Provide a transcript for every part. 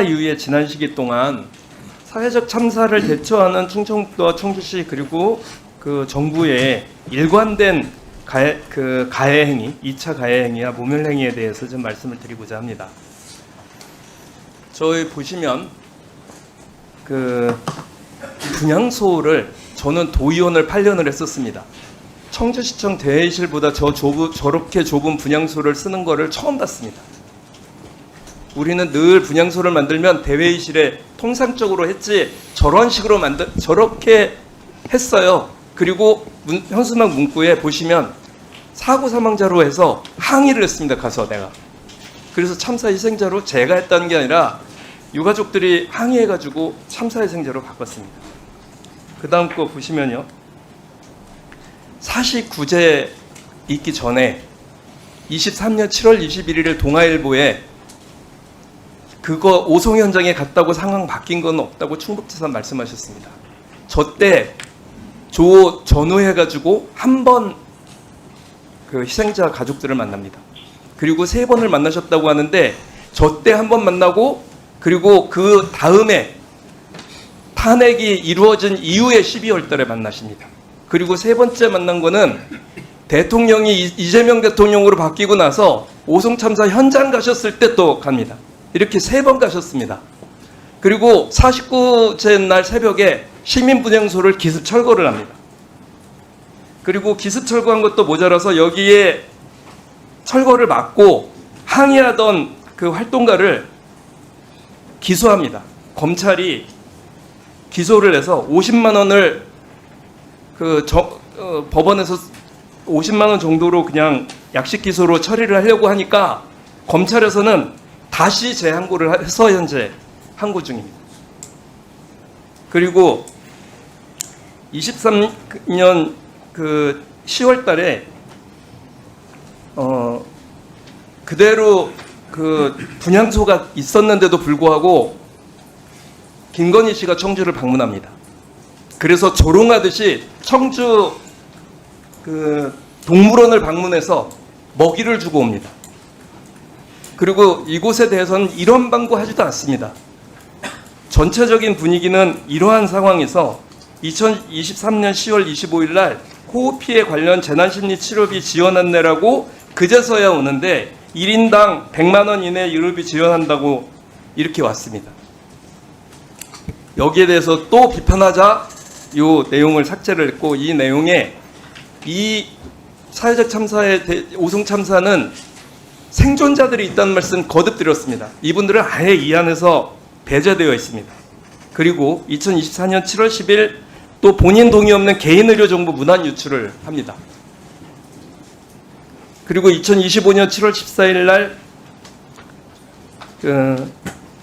이후에 지난 시기 동안 사회적 참사를 대처하는 충청북도와 청주시 그리고 그 정부의 일관된 가해 행위, 2차 가해 행위와 모멸 행위에 대해서 좀 말씀을 드리고자 합니다. 저희 보시면 그 분향소를 저는 도의원을 8년을 했었습니다. 청주시청 대회의실보다 저렇게 좁은 분향소를 쓰는 거를 처음 봤습니다. 우리는 늘 분향소를 만들면 대회의실에 통상적으로 했지 저런 식으로 저렇게 했어요. 그리고 현수막 문구에 보시면 사고 사망자로 해서 항의를 했습니다. 가서 내가. 그래서 참사 희생자로 제가 했다는 게 아니라 유가족들이 항의해가지고 참사 희생자로 바꿨습니다. 그 다음 거 보시면요. 사실구제 있기 전에 23년 7월 21일 동아일보에 그거 오송 현장에 갔다고 상황 바뀐 건 없다고 충북지사 말씀하셨습니다. 저 때 전후해가지고 한 번 그 희생자 가족들을 만납니다. 그리고 3번을 만나셨다고 하는데 저 때 한 번 만나고 그리고 그 다음에 탄핵이 이루어진 이후에 12월 달에 만나십니다. 그리고 3번째 만난 거는 대통령이 이재명 대통령으로 바뀌고 나서 오송 참사 현장 가셨을 때 또 갑니다. 이렇게 3번 가셨습니다. 그리고 49째 날 새벽에 시민분향소를 기습 철거를 합니다. 그리고 기습 철거한 것도 모자라서 여기에 철거를 막고 항의하던 그 활동가를 기소합니다. 검찰이 기소를 해서 50만 원을 법원에서 50만 원 정도로 그냥 약식 기소로 처리를 하려고 하니까 검찰에서는 다시 재항고를 해서 현재 항고 중입니다. 그리고 23년 그 10월 달에 그대로 그 분향소가 있었는데도 불구하고 김건희 씨가 청주를 방문합니다. 그래서 조롱하듯이 청주 그 동물원을 방문해서 먹이를 주고 옵니다. 그리고 이곳에 대해서는 이런 방구하지도 않습니다. 전체적인 분위기는 이러한 상황에서 2023년 10월 25일 날 호우 피해 관련 재난심리 치료비 지원 안내라고 그제서야 오는데 1인당 100만 원 이내 의료비 지원한다고 이렇게 왔습니다. 여기에 대해서 또 비판하자 이 내용을 삭제를 했고 이 내용에 이 사회적 참사의 오송 참사는 생존자들이 있다는 말씀 거듭 드렸습니다. 이분들은 아예 이 안에서 배제되어 있습니다. 그리고 2024년 7월 10일 또 본인 동의 없는 개인의료정보 무단 유출을 합니다. 그리고 2025년 7월 14일 날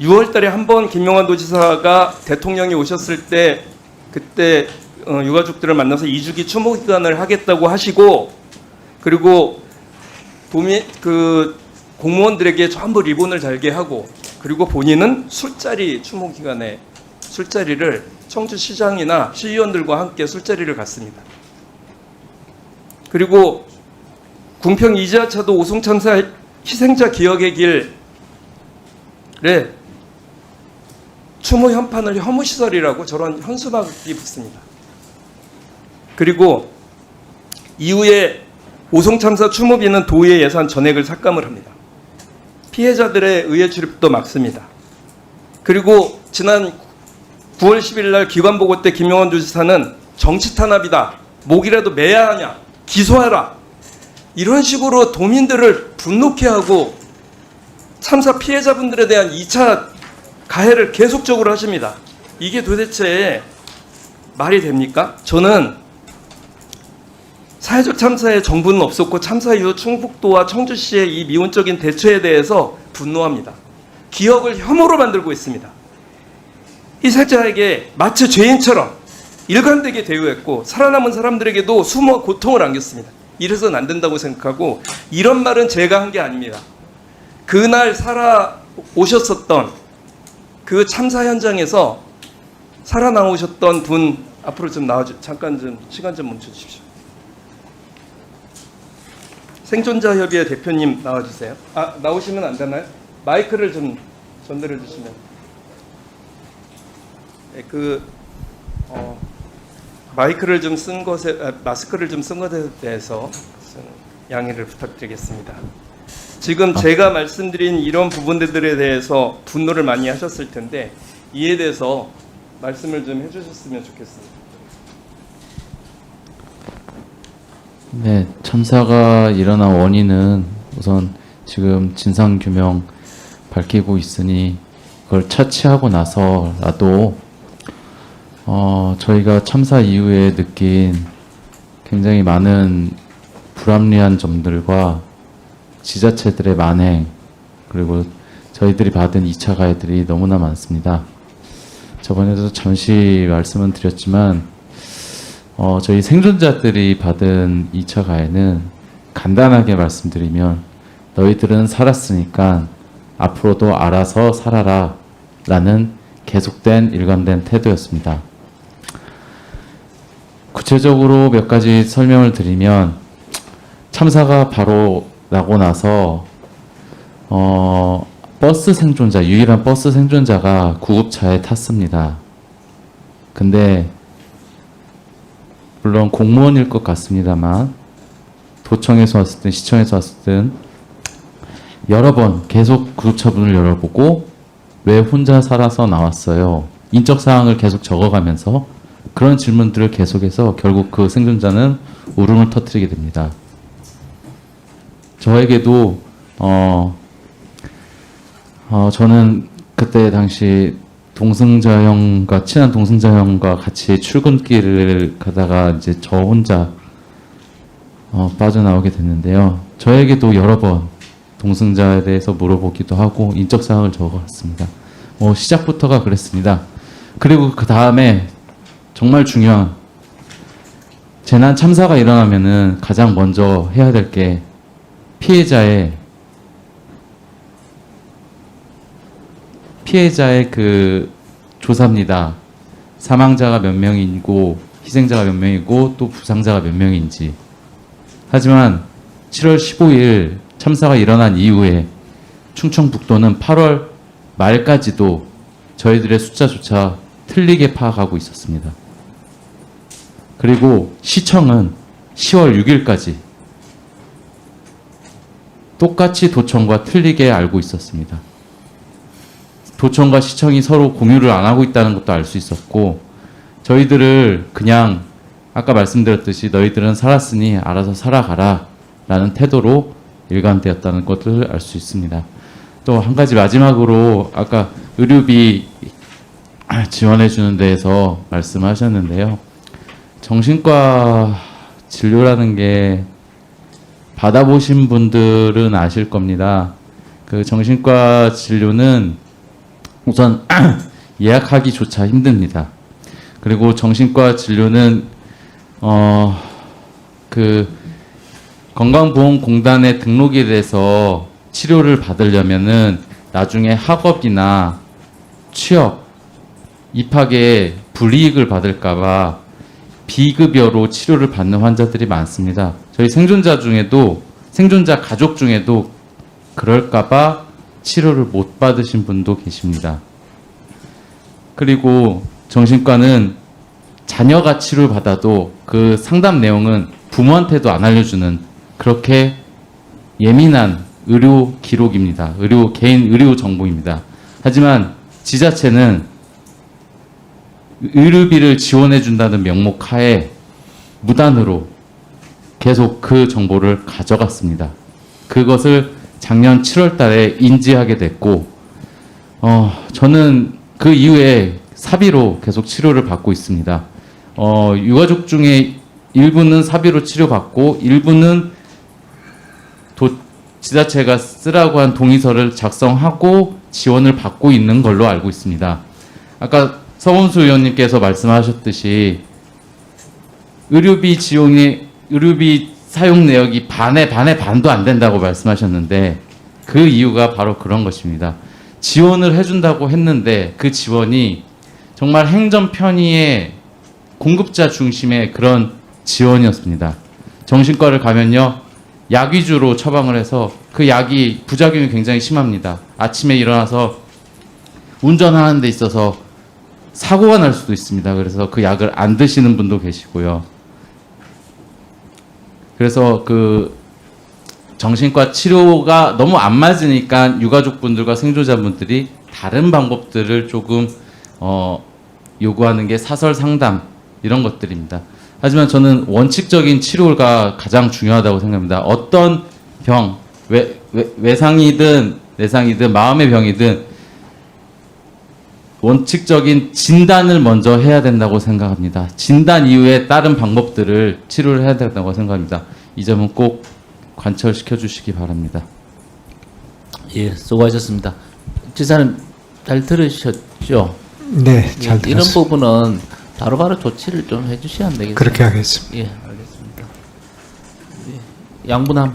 6월 달에 한 번 김용환 도지사가 대통령이 오셨을 때 그때 유가족들을 만나서 2주기 추모 기간을 하겠다고 하시고 그리고 공무원들에게 전부 리본을 달게 하고 그리고 본인은 술자리 추모 기간에 술자리를 청주시장이나 시의원들과 함께 술자리를 갔습니다. 그리고 궁평 이지하차도 오송 참사 희생자 기억의 길에 추모 현판을 혐오시설이라고 저런 현수막이 붙습니다. 그리고 이후에 오송 참사 추모비는 도의 예산 전액을 삭감을 합니다. 피해자들의 의회 출입도 막습니다. 그리고 지난 9월 10일 날 기관보고 때 김용환 도지사는 정치 탄압이다. 목이라도 매야 하냐. 기소하라. 이런 식으로 도민들을 분노케 하고 참사 피해자분들에 대한 2차 가해를 계속적으로 하십니다. 이게 도대체 말이 됩니까? 저는 사회적 참사에 정부는 없었고 참사 이후 충북도와 청주시의 이 미온적인 대처에 대해서 분노합니다. 기억을 혐오로 만들고 있습니다. 희생자에게 마치 죄인처럼 일관되게 대우했고 살아남은 사람들에게도 수모와 고통을 안겼습니다. 이래서는 안 된다고 생각하고 이런 말은 제가 한 게 아닙니다. 그날 살아오셨었던 그 참사 현장에서 살아나오셨던 분 앞으로 좀 잠깐 좀 시간 좀 멈춰주십시오. 생존자협의회 대표님 나와주세요. 나오시면 안 되나요? 마이크를 좀 전달해 주시면. 네, 마이크를 좀 쓴 것에 마스크를 좀 쓴 것에 대해서 양해를 부탁드리겠습니다. 지금 제가 말씀드린 이런 부분들에 대해서 분노를 많이 하셨을 텐데 이에 대해서 말씀을 좀 해주셨으면 좋겠습니다. 네, 참사가 일어난 원인은 우선 지금 진상규명 밝히고 있으니 그걸 차치하고 나서라도 저희가 참사 이후에 느낀 굉장히 많은 불합리한 점들과 지자체들의 만행, 그리고 저희들이 받은 2차 가해들이 너무나 많습니다. 저번에도 잠시 말씀은 드렸지만 저희 생존자들이 받은 2차 가해는 간단하게 말씀드리면 너희들은 살았으니까 앞으로도 알아서 살아라 라는 계속된 일관된 태도였습니다. 구체적으로 몇 가지 설명을 드리면 참사가 바로 나고 나서 버스 생존자, 유일한 버스 생존자가 구급차에 탔습니다. 근데 물론 공무원일 것 같습니다만 도청에서 왔든 시청에서 왔든 여러 번 계속 구급차 문을 열어보고 왜 혼자 살아서 나왔어요? 인적 사항을 계속 적어가면서 그런 질문들을 계속해서 결국 그 생존자는 울음을 터뜨리게 됩니다. 저에게도 저는 그때 당시 동승자 형과 친한 동승자 형과 같이 출근길을 가다가 이제 저 혼자 빠져나오게 됐는데요. 저에게도 여러 번 동승자에 대해서 물어보기도 하고 인적 사항을 적어왔습니다. 시작부터가 그랬습니다. 그리고 그 다음에 정말 중요한 재난 참사가 일어나면은 가장 먼저 해야 될 게 피해자의 그 조사입니다. 사망자가 몇 명이고 희생자가 몇 명이고 또 부상자가 몇 명인지. 하지만 7월 15일 참사가 일어난 이후에 충청북도는 8월 말까지도 저희들의 숫자조차 틀리게 파악하고 있었습니다. 그리고 시청은 10월 6일까지 똑같이 도청과 틀리게 알고 있었습니다. 도청과 시청이 서로 공유를 안 하고 있다는 것도 알 수 있었고 저희들을 그냥 아까 말씀드렸듯이 너희들은 살았으니 알아서 살아가라 라는 태도로 일관되었다는 것을 알 수 있습니다. 또 한 가지 마지막으로 아까 의료비 지원해 주는 데에서 말씀하셨는데요. 정신과 진료라는 게 받아보신 분들은 아실 겁니다. 그 정신과 진료는 우선 예약하기조차 힘듭니다. 그리고 정신과 진료는 그 건강보험공단에 등록이 돼서 치료를 받으려면은 나중에 학업이나 취업, 입학에 불이익을 받을까봐 비급여로 치료를 받는 환자들이 많습니다. 저희 생존자 가족 중에도 그럴까봐 치료를 못 받으신 분도 계십니다. 그리고 정신과는 자녀가 치료를 받아도 그 상담 내용은 부모한테도 안 알려주는 그렇게 예민한 의료 기록입니다. 개인 의료 정보입니다. 하지만 지자체는 의료비를 지원해 준다는 명목 하에 무단으로 계속 그 정보를 가져갔습니다. 그것을 작년 7월 달에 인지하게 됐고 저는 그 이후에 사비로 계속 치료를 받고 있습니다. 유가족 중에 일부는 사비로 치료받고 일부는 지자체가 쓰라고 한 동의서를 작성하고 지원을 받고 있는 걸로 알고 있습니다. 아까 서범수 의원님께서 말씀하셨듯이 의료비 사용 내역이 반에 반도 안 된다고 말씀하셨는데 그 이유가 바로 그런 것입니다. 지원을 해준다고 했는데 그 지원이 정말 행정 편의의 공급자 중심의 그런 지원이었습니다. 정신과를 가면요. 약 위주로 처방을 해서 그 약이 부작용이 굉장히 심합니다. 아침에 일어나서 운전하는 데 있어서 사고가 날 수도 있습니다. 그래서 그 약을 안 드시는 분도 계시고요. 그래서 그 정신과 치료가 너무 안 맞으니까 유가족분들과 생존자분들이 다른 방법들을 조금 요구하는 게 사설 상담 이런 것들입니다. 하지만 저는 원칙적인 치료가 가장 중요하다고 생각합니다. 어떤 병, 외상이든 내상이든 마음의 병이든 원칙적인 진단을 먼저 해야 된다고 생각합니다. 진단 이후에 다른 방법들을 치료를 해야 된다고 생각합니다. 이 점은 꼭 관철시켜 주시기 바랍니다. 예, 수고하셨습니다. 지사님 잘 들으셨죠? 네, 잘 이런 들었습니다. 부분은 바로바로 조치를 좀 해주셔야 안 되겠어요? 그렇게 하겠습니다. 예, 알겠습니다. 예, 양분함.